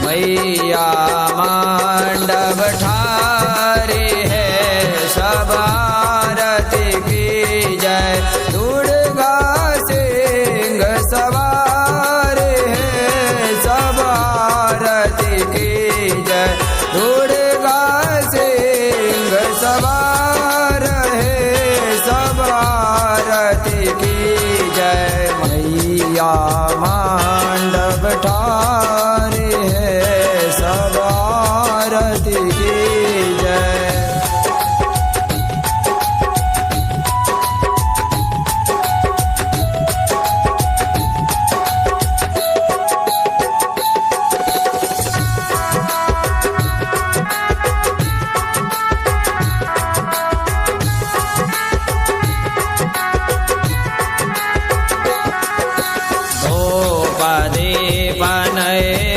मैया मंडप ठारी है, सब आरती की जय। दुर्गा सिंह सवार है, सब आरती की जय। दुर्गा सिंह सवार है, सब आरती की जय। मैया मंडप ठारी है, सब आरती की जय।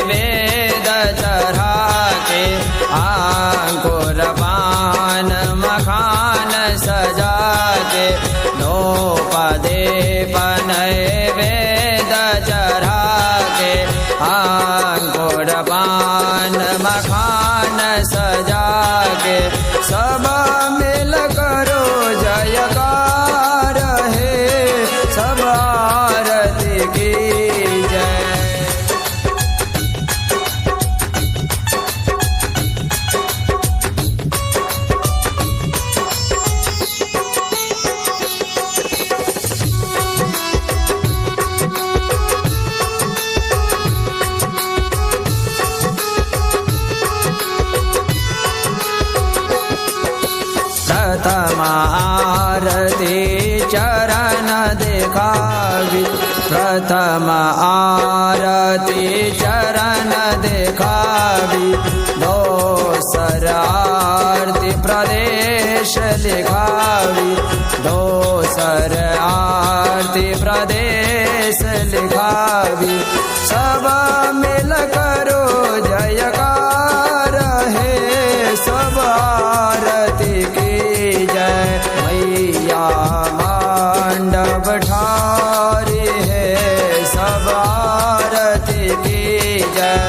वेद चढ़ा के अंकुर पान मखान सजा के, द्रौपदी वेद चढ़ा के अंकुर पान मखान सजा के, सब मिल करो जयकार है, सब आरती की जय। प्रथम आरती चरण दिखावी, प्रथम आरती चरण दिखावी। दोसर आरती प्रदेश लिखावी, दोसर आरती प्रदेश लिखावी। सब मिल करो जयकार है, सब आरती की जय। मैया मंडप ठारी है, सब आरती की जय।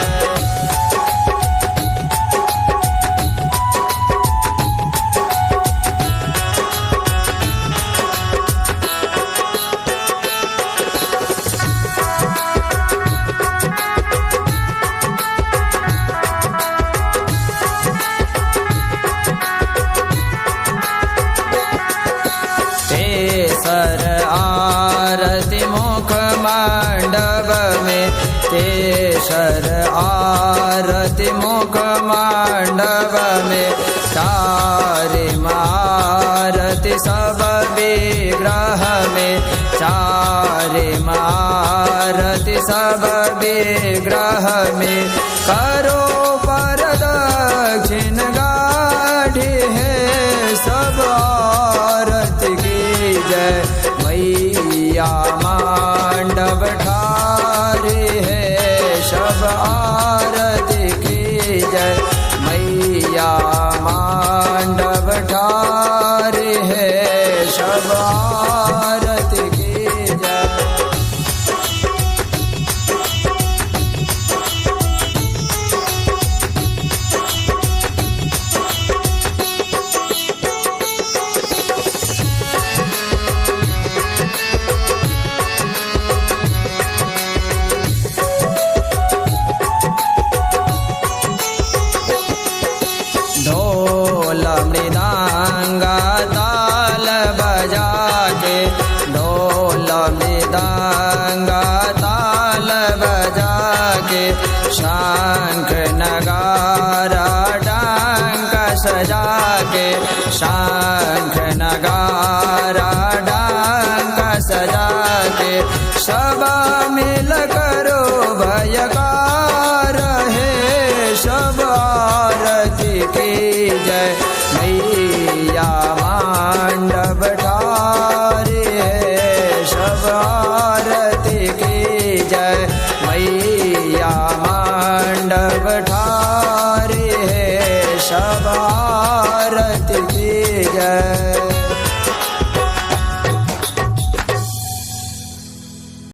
तेसर आरती मुख मंडप में, तेसर आरती मुख मंडप में। चारि आरती सब विग्रह में, चारि आरती सब विग्रह में। करो प्रदक्षिण गाढ़ी है, सब आरती की जय। मैया मंडप ठारी है, सब आरती की जय। मैया मंडप ठारी है, सब आरती की जय। ढोल मृदंग ताल बजा के, ढोल मृदंग ताल बजा के। शंख नगारा डंक सजा के, शंख नगारा डंक सजा के। सब मिल करो भयकार है, सब आरती की जय। मैया मंडप ठारी है, सब आरती की जय। मैया मंडप ठारी है, सब आरती की जय।